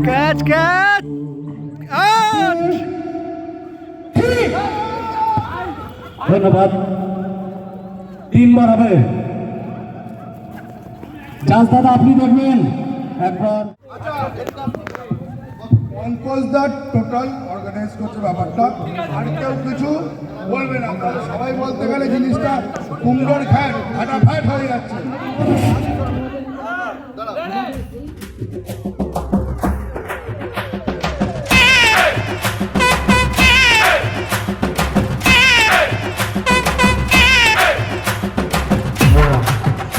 Catch catch ধন্যবাদ। 3 বার হবে। Chance দাদা আপনি দেখবেন একবার। পঙ্কজদা টোটাল অর্গানাইজ করছে ব্যাপারটা, আর কেউ কিছু বলবে না। সবাই বলতে গেলে জিনিসটা কুমড়োর ফ্যাট ফাটাফাট হয়ে যাচ্ছে।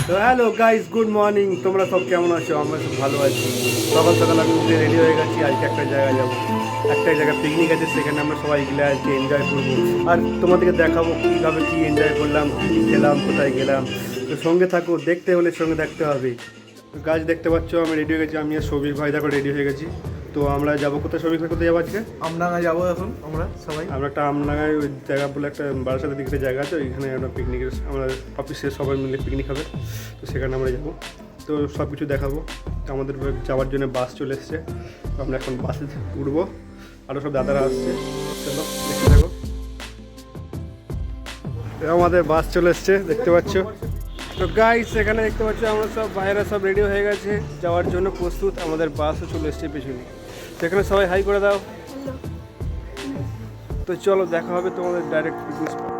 তো হ্যালো গাইস, গুড মর্নিং। তোমরা সব কেমন আছো? আমরা সব ভালো আছি। সকাল সকাল আমি উঠে রেডি হয়ে গেছি। আজকে একটা জায়গায় যাবো, একটা জায়গায় পিকনিক আছে, সেখানে আমরা সবাই গেলে আজকে এনজয় করবো। আর তোমাদেরকে দেখাবো কীভাবে কী এনজয় করলাম, কী খেলাম, কোথায় গেলাম। তো সঙ্গে থাকো, দেখতে হলে সঙ্গে দেখতে হবে। গাছ দেখতে পাচ্ছ, আমি রেডি হয়ে গেছি। আমি আর সবিক ভাই দেখো রেডি হয়ে গেছি। তো আমরা যাবো কোথায়? সবিক ভাই কোথায় যাবো আজকে? আমডাঙ্গায় যাবো এখন আমরা সবাই। আমরা একটা আমডাঙ্গায় ওই জায়গা বলে একটা বারাসাতের দিকে জায়গা আছে, ওইখানে আমরা পিকনিকের আমরা অফিসে সবাই মিলে পিকনিক হবে। তো সেখানে আমরা যাবো। তো সব কিছু দেখাবো। তো আমাদের যাওয়ার জন্য বাস চলে এসছে। তো আমরা এখন বাসে উঠবো। আরও সব দাদারা আসছে। চলো দেখতে থাকো। আমাদের বাস চলে এসছে, দেখতে পাচ্ছ। তো গাইস, এখানে দেখতে পাচ্ছ আমরা সব বাইরে সব রেডি হয়ে গেছে যাওয়ার জন্য প্রস্তুত। আমাদের বাসও চলে এসছে পেছনে। সেখানে সবাই হাই করে দাও। তো চলো দেখা হবে তোমাদের ডাইরেক্ট পিকনিক স্পট।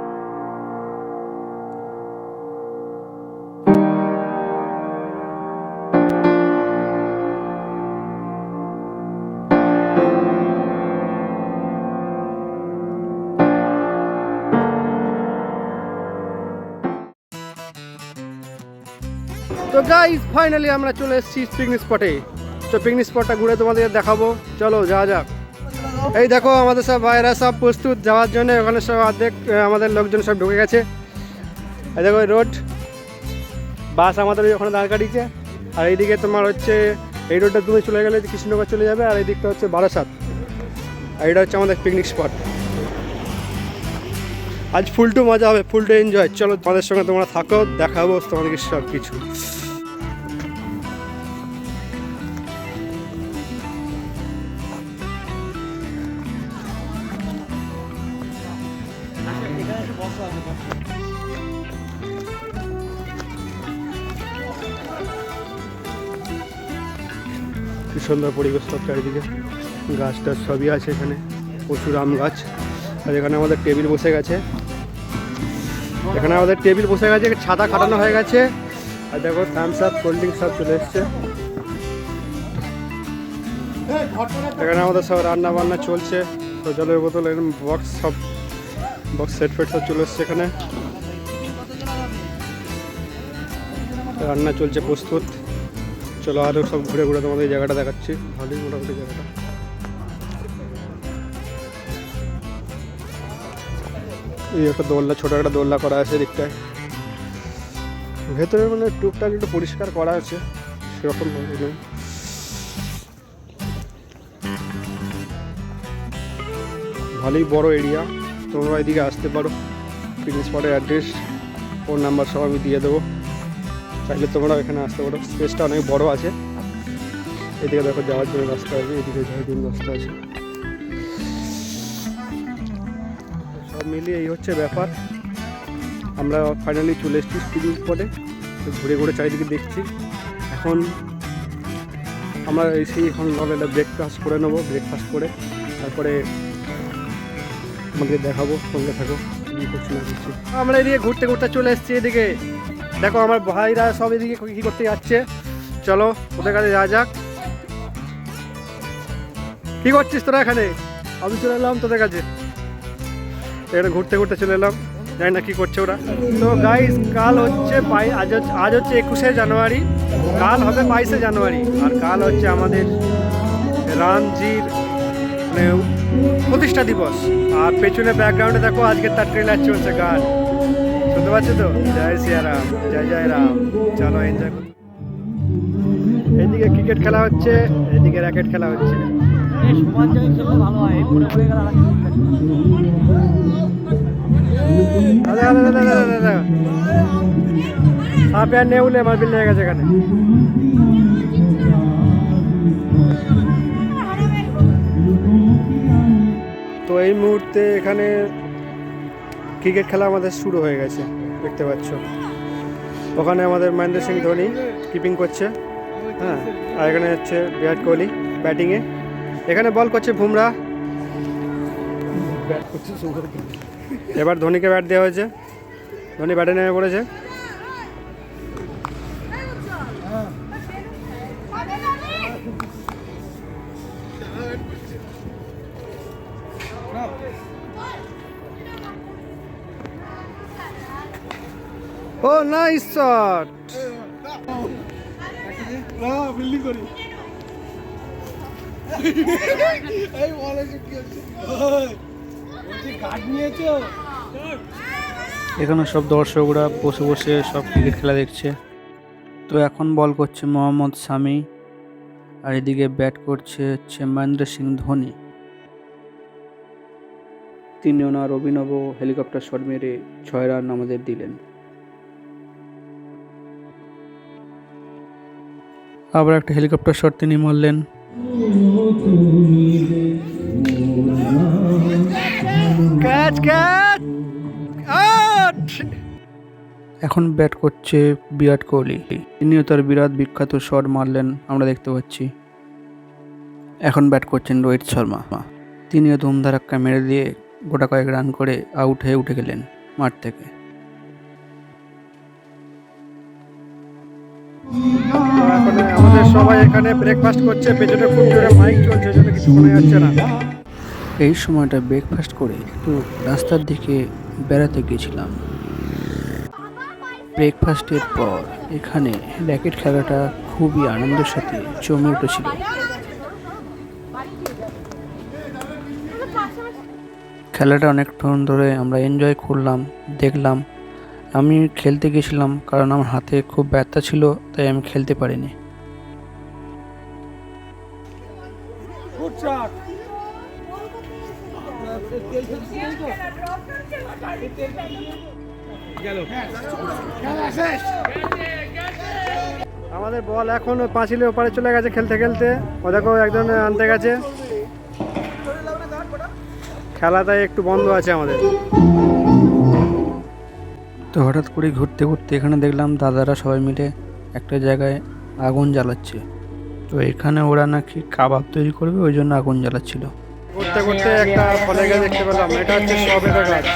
তো গাইস, ফাইনালি আমরা চলে এসেছি পিকনিক স্পটে। তো পিকনিক স্পটটা ঘুরে তোমাদের দেখাবো। চলো যাওয়া যাক। এই দেখো আমাদের সব ভাইরা সব প্রস্তুত যাওয়ার জন্য। ওখানে সব অর্ধেক আমাদের লোকজন সব ঢুকে গেছে। এই দেখো রোড, বাস আমাদের ওখানে দাঁড় কাটিয়েছে। আর এইদিকে তোমার হচ্ছে এই রোডটা তুমি চলে গেলে কৃষ্ণনগর চলে যাবে। আর এই দিকটা হচ্ছে বারাসাত। আর এটা হচ্ছে আমাদের পিকনিক স্পট। আজ ফুল টু মজা হবে, ফুল টু এনজয়। চলো তোমাদের সঙ্গে তোমরা থাকো, দেখাবো তোমাদেরকে সব কিছু। কি সুন্দর পরিবেশ, সব চারিদিকে গাছ টাছ সবই আছে এখানে, প্রচুর আম গাছ। আর এখানে আমাদের টেবিল বসে গেছে। ছাতা খাটানো হয়ে গেছে। আর দেখো থামস আপ, কোল্ড ড্রিঙ্কস সব চলে এসছে। এখানে আমাদের সব রান্না বান্না চলছে। তো জলের বোতল, এরকম বক্স সব বক্স সেট ফেট সব চলে এসছে এখানে। রান্না চলছে, প্রস্তুত। চলো আরও সব ঘুরে ঘুরে তোমাদের এই জায়গাটা দেখাচ্ছি। ভালোই মোটামুটি জায়গাটা। এই একটা দোলনা, ছোটো একটা দোলনা করা আছে দিকটায়। ভেতরে মানে টুকটাক একটু পরিষ্কার করা আছে, সেরকম নেই। ভালোই বড় এরিয়া। তোমরা এদিকে আসতে পারো। পিকনিক স্পটের অ্যাড্রেস, ফোন নাম্বার সব আমি দিয়ে দেবো। চাইলে তোমরা এখানে আসতে পারো। স্পেসটা অনেক বড় আছে। এদিকে দেখো যাওয়ার জন্য রাস্তা আছে, এদিকে যাওয়ার জন্য রাস্তা আছে। সব মিলিয়ে এই হচ্ছে ব্যাপার। আমরা ফাইনালি চলে এসেছি পিকনিক স্পটে। ঘুরে ঘুরে চারিদিকে দেখছি। এখন আমরা এসে এখন ব্রেকফাস্ট করে নেবো। ব্রেকফাস্ট করে তারপরে আমাদের দেখাবো, সঙ্গে থাকো কী করছি না করছি। আমরা এদিকে ঘুরতে ঘুরতে চলে এসেছি। এদিকে দেখো আমার ভাইরা সব এদিকে কী করতে যাচ্ছে। চলো ওদের কাছে যাওয়া যাক। কী করছিস তোরা এখানে? আমি চলে এলাম তোদের কাছে। এখানে ঘুরতে ঘুরতে চলে এলাম, জানি না কী করছে ওরা। তো গাইস, কাল হচ্ছে আজ হচ্ছে 21শে জানুয়ারি, কাল হবে 22শে জানুয়ারি। আর কাল হচ্ছে আমাদের রামজির মানে প্রতিষ্ঠা দিবস। আর পেছনে ব্যাকগ্রাউন্ডে দেখো আজকে তার ট্রেলার চলছে, গান শুনতে পাচ্ছ তো? জয় সিয়ারাম, জয় জয় রাম। চলো এনজয় করো। এইদিকে ক্রিকেট খেলা হচ্ছে, এইদিকে র্যাকেট খেলা হচ্ছে। সাপে আর নেউলে মারপিল লেগে গেছে এখানে। এই মুহূর্তে এখানে ক্রিকেট খেলা আমাদের শুরু হয়ে গেছে, দেখতে পাচ্ছ। ওখানে আমাদের মহেন্দ্র সিং ধোনি কিপিং করছে, হ্যাঁ, আর এখানে হচ্ছে বিরাট কোহলি ব্যাটিংয়ে। এখানে বল করছে বুমরা, এবার ধোনিকে ব্যাট দেওয়া হয়েছে, ধোনি ব্যাটে নেমে পড়েছে। ও নাইস শট। এখানে সব দর্শকরা বসে বসে সব ক্রিকেট খেলা দেখছে। তো এখন বল করছে মোহাম্মদ শামি, আর এদিকে ব্যাট করছে মহেন্দ্র সিং ধোনি। তিনি ওনার অভিনব হেলিকপ্টার শট মেরে 6 রান আমাদের দিলেন। আবার একটা হেলিকপ্টার শট তিনি মারলেন। Catch catch out. এখন ব্যাট করছে বিরাট কোহলি, তিনিও তার বিরাট বিখ্যাত শট মারলেন, আমরা দেখতে পাচ্ছি। এখন ব্যাট করছেন রোহিত শর্মা, তিনিও ধুমধারাক্কা মেরে দিয়ে গোটা কয়েক রান করে আউট হয়ে উঠে গেলেন মাঠ থেকে। আমাদের সবাই এখানে ব্রেকফাস্ট করছে, পেছনে খুব জোরে মাইক চলছে, জন্য কিছু শোনা যাচ্ছে না। এই সময়টা ব্রেকফাস্ট করে একটু রাস্তার দিকে বেড়াতে গিয়েছিলাম। ব্রেকফাস্টের পর এখানে র্যাকেট খেলাটা খুবই আনন্দের সাথে জমে উঠেছিল। খেলাটা অনেকক্ষণ ধরে আমরা এনজয় করলাম, দেখলাম। আমি খেলতে গেছিলাম কারণ আমার হাতে খুব ব্যথা ছিল, তাই আমি খেলতে পারিনি। আমাদের বল এখন পাঁচিলের ওপারে চলে গেছে খেলতে খেলতে। ও দেখো একজন আনতে গেছে, খেলাটাই একটু বন্ধ আছে আমাদের। তো হঠাৎ করে ঘুরতে ঘুরতে এখানে দেখলাম দাদারা সবাই মিলে একটা জায়গায় আগুন জ্বালাচ্ছে। তো এখানে ওরা নাকি কাবাব তৈরি করবে, ওই জন্য আগুন জ্বালাচ্ছিল। ঘুরতে ঘুরতে একটা ফলের গাছ দেখতে পেলাম, এটা হচ্ছে সবেদা গাছ।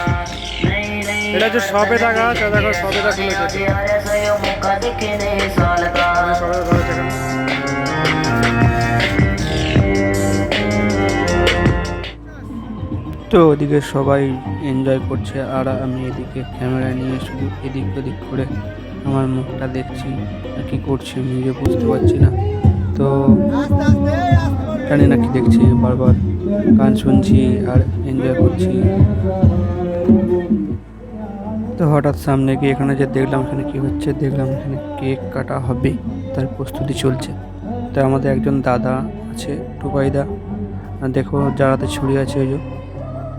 এটা হচ্ছে সবেদা গাছ, আর দেখো সবেদা ফুলেছে। তো ওদিকে সবাই এনজয় করছে, আর আমি এদিকে ক্যামেরা নিয়ে শুধু এদিক ওদিক করে আমার মুখটা দেখছি, আর কি করছি নিজে বুঝতে পারছি না। তো জানি না কি দেখছি, বারবার গান শুনছি আর এনজয় করছি। তো হঠাৎ সামনে গিয়ে এখানে যে দেখলাম এখানে কি হচ্ছে, দেখলাম এখানে কেক কাটা হবে, তার প্রস্তুতি চলছে। তো আমাদের একজন দাদা আছে, টুকাইদা, দেখো যারাতে ছুরি আছে, ওই যে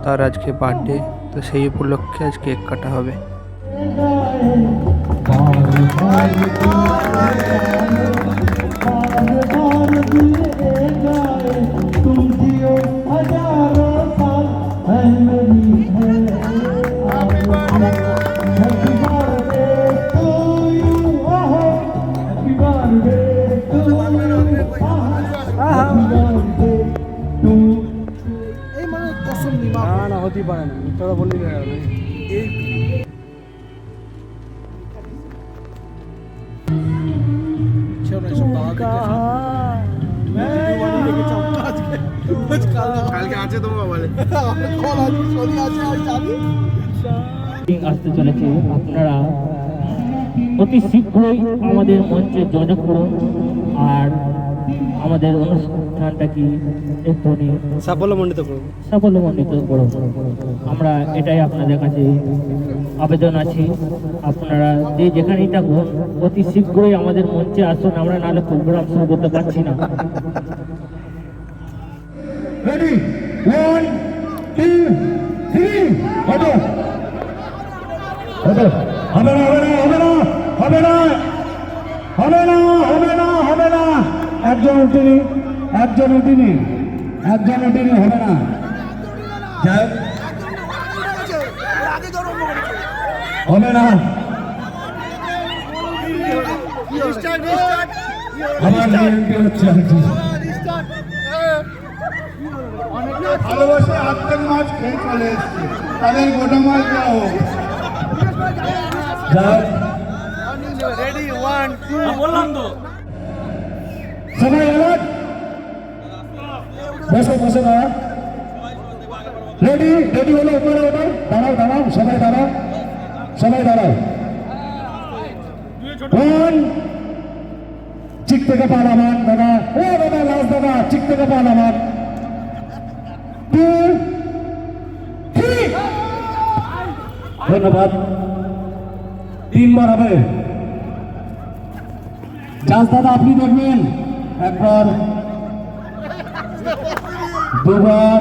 তার আজকে বার্থডে, তো সেই উপলক্ষে আজ কেক কাটা হবে। না হতেই পারে না, তোরা বললি আসতে চলেছে। আপনারা অতি শীঘ্রই আমাদের মঞ্চে যোগাযোগ করুন, আর আমাদের অনুষ্ঠানটা কি এক্ষুনি সাফল্যমণ্ডিত করুন। আমরা এটাই আপনাদের কাছে আবেদন আছি, আপনারা যে যেখানেই থাকুন অতি শীঘ্রই আমাদের মঞ্চে আসুন, আমরা নাহলে প্রোগ্রাম শুরু করতে পারছি না। রেডি 1 2 3 ওঠো ওঠো। হবে না হবে না হবে না হবে না হবে না হবে না হবে না। একজন উঠিনি হবে না। যাই হবে না আমার বিএনপি হচ্ছে আর কি ভালোবাসে আত্মের মাছ খেয়ে চলে এসছে তাদের গোটা মাছ দেওয়া হোক যাই সবাই এলাক বসে বসে দাঁড়া রেডি রেডি হলো উপরে ওঠো দাঁড়াও দাঁড়াও সবাই দাঁড়াও সবাই দাঁড়াও ওয়ান চিক থেকে পা নামান দাদা ও দাদা লাস্ট দাদা চিক থেকে পা নামান 2 3 ধন্যবাদ 3 বার হবে জাজ দাদা আপনি দেখবেন একবার দুবার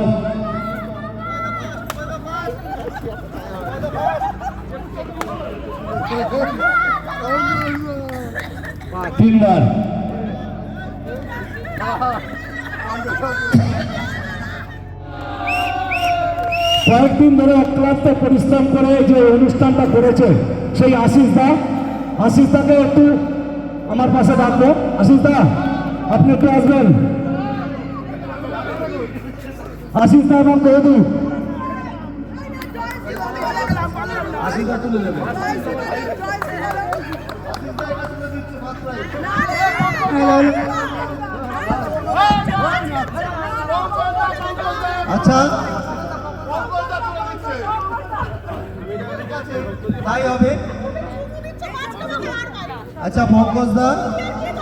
তিনবার কয়েকদিন ধরে অক্লান্ত পরিশ্রম করে যে অনুষ্ঠানটা করেছে সেই আশিস দাকে একটু আমার পাশে ডাকবো আশিস দা আপনি একটু আসবেন আশিস দা এবং কৌদু আচ্ছা তাই হবে আচ্ছা পঙ্কজদা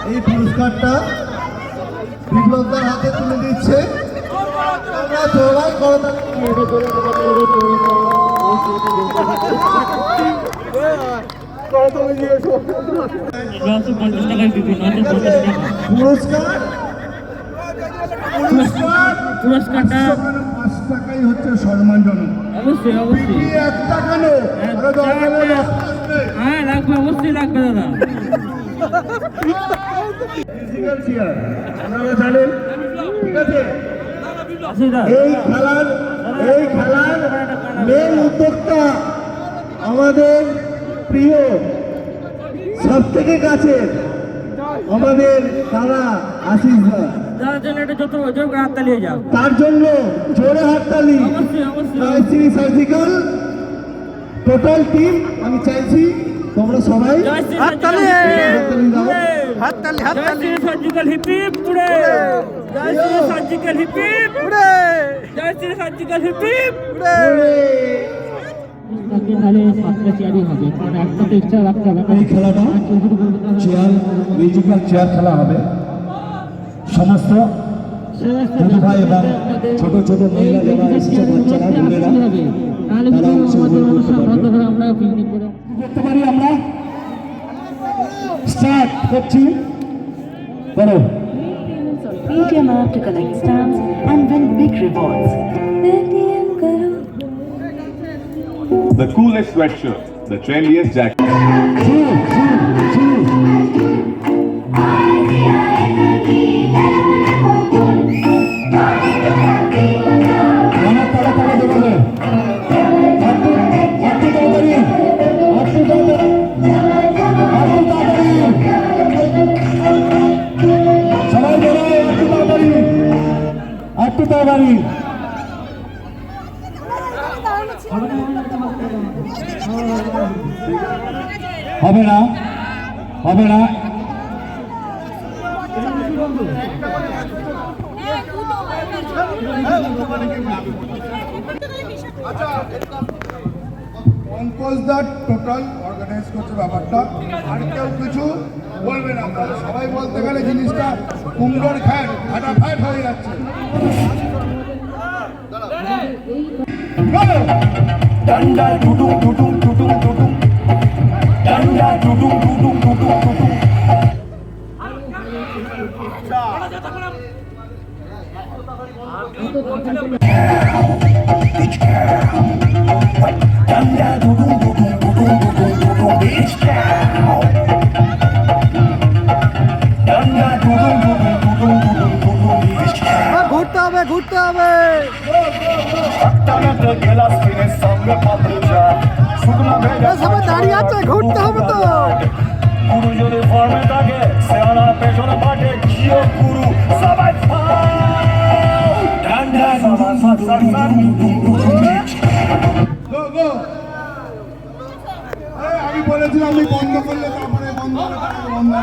এই পুরস্কারটা বিপ্লবদার হাতে তুলে দিচ্ছে তোমরা সবাই পুরস্কার পুরস্কারটা 5 টাকাই হচ্ছে সম্মানজনক অবশ্যই অবশ্যই 1 টাকা নো হ্যাঁ লাগবে অবশ্যই লাগবে দাদা ফিজিক্যাল চেয়ার আপনারা জানেন ঠিক আছে আশিস দা এই খেলার মেন উদ্যোক্তা আমাদের প্রিয় সব থেকে কাছের আমাদের তারা আশিস দা যার জন্য এটা যত জোর করে হাত তালিয়ে যাও তার জন্য জোরে হাততালি অবশ্যই অবশ্যই জয়শ্রী সার্জিক্যাল টোটাল টিম আমি চাইছি তোমরা সবাই জয়শ্রী হাততালি হাততালি দাও হাততালি হাততালি জয়শ্রী সার্জিক্যাল হিপ হিপ পুরে জয়শ্রী সার্জিক্যাল হিপ হিপ উড়ে জয়শ্রী সার্জিক্যাল হিপ হিপ উড়ে তাহলে সাতটা চেয়ারই হবে কারণ একটা তো এক্সট্রা রাখতে হবে এই খেলাটা চেয়ার মিউজিক্যাল চেয়ার খেলা হবে সমস্ত দিদি ভাই এবং ছোট ছোট মহিলা যারা এসেছে বাচ্চারা বোনেরা তারা অংশগ্রহণ করতে পারবে আমরা পিকনিক করে করতে পারি আমরা স্টার্ট করছি করো Paytm app to collect stamps and win big rewards. Paytm karo. The coolest sweatshirt, the trendiest jacket. অনেক তাড়াতাড়ি দেবে একটু তাড়াতাড়ি সবাই বেরো একটু তাড়াতাড়ি হবে না হবে না পঙ্কজদা টোটাল অর্গানাইজ করছে ব্যাপারটা আর কেউ কিছু বলবে না তাহলে সবাই বলতে গেলে জিনিসটা কুমড়োর ফাটাফাট হয়ে যাচ্ছে ডান্ডা টুটুম টুটুম টুটুম টুটুম ডান্ডা টুটুম টুটুম টুটুম টুটুম ডান্ডা টুটুম টুটুম টুটুম টুটুম টুটুম বিচ ডান্ডা টুটুম টুটুম টুটুম টুটুম টুটুম বিচ ঘুরতে হবে হবে ঘুরতে হবে। সবাই দাঁড়িয়ে আছে, ঘুরতে হবে তো। গো গো আমি বলেছিলাম আমি বন্ধ করলে তারপরে বন্ধ হবে না।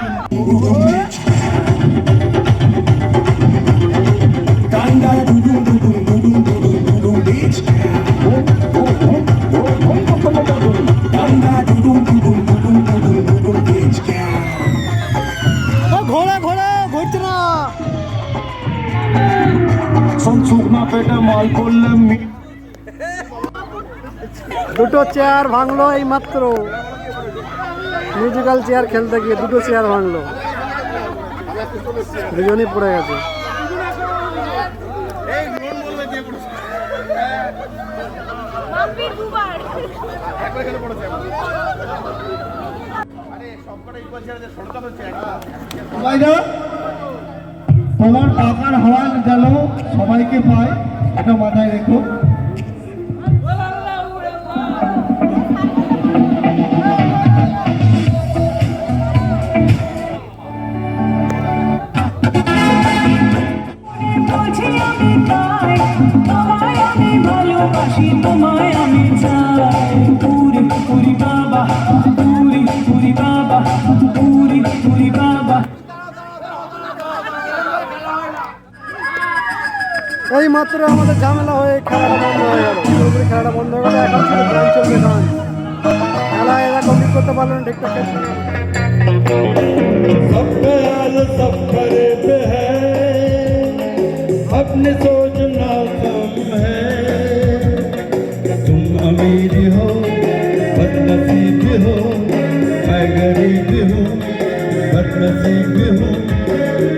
ঘোড়া ঘোড়া ঘুরছে না। দুটো চেয়ার ভাঙলো এই মাত্র, মিউজিক্যাল চেয়ার খেলতে গিয়ে দুটো চেয়ার ভাঙলো, দুজনই পড়ে গেছে। তোমার টাকার হাওয়া যেন সবাইকে পায়, এটা মাথায় রেখো। এই মাত্র আমাদের ঝামেলা হয়ে খেলাটা বন্ধ হয়ে গেল, পুরোপুরি খেলাটা বন্ধ হয়ে গেল। এখন শুধু গান চলবে, গান। খেলা এরা কমপ্লিট করতে পারলো না ঠিকঠাক। अपने सोचना कम है, तुम अमीर हो बदनसीब हो, मैं गरीब हूँ बदनसीब हूँ,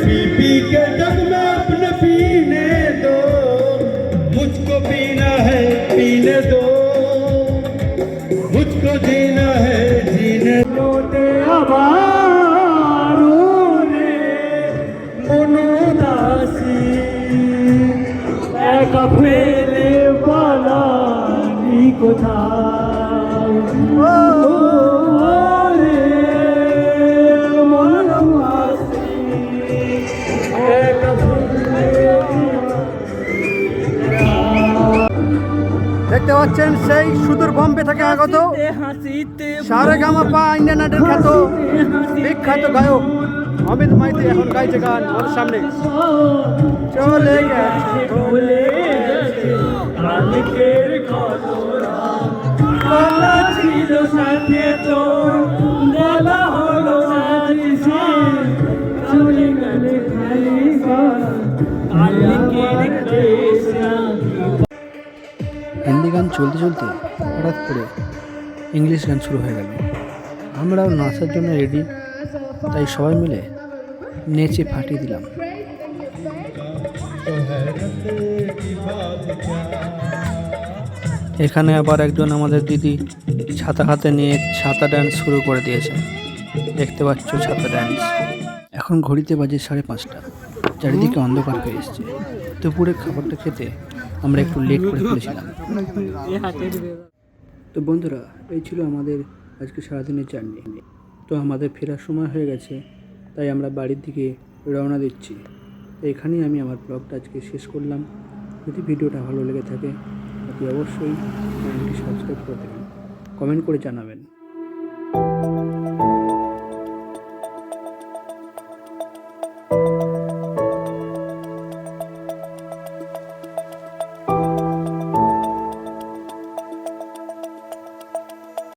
पी पी के जग में अपने पीने दो, मुझको पीना है पीने दो, मुझको जीना है जीने दो। ফেলে বলানি কোথাও রে মন দেখতে পাচ্ছেন সেই সুদূর বম্বে থেকে আগত সারেগামাপা ইন্ডিয়ান আইডল খ্যাত বিখ্যাত গায়ক অমিত মাইতি এখন গাইছে গান আমাদের সামনে। চলে গেছে ভুলে কালকের কথা ছিল সাথে তো বলা হলো আজ সে চলে গেলে খালি কালকের দেশা। হিন্দি গান চলতে চলতে হঠাৎ করে ইংলিশ গান শুরু হয়ে গেল। আমরাও নাচার জন্য রেডি, তাই সবাই মিলে নেচে ফাটিয়ে দিলাম। এখানে আবার একজন আমাদের দিদি ছাতা হাতে নিয়ে ছাতা ডান্স শুরু করে দিয়েছে। দেখতে পাচ্ছ ছাতা ডান্স। এখন ঘড়িতে বাজে 5:30, চারিদিকে অন্ধকার হয়ে এসছে। দুপুরের খাবারটা খেতে আমরা একটু লেট করে ফেলেছিলাম। তো বন্ধুরা, এই ছিল আমাদের আজকে সারাদিনের জার্নি। তো আমাদের ফেরার সময় হয়ে গেছে, তাই আমরা বাড়ির দিকে রওনা দিচ্ছি। তো এখানেই আমি আমার ব্লগটা আজকে শেষ করলাম। যদি ভিডিওটা ভালো লেগে থাকে অতি অবশ্যই চ্যানেলটি সাবস্ক্রাইব করে দেবেন, কমেন্ট করে জানাবেন।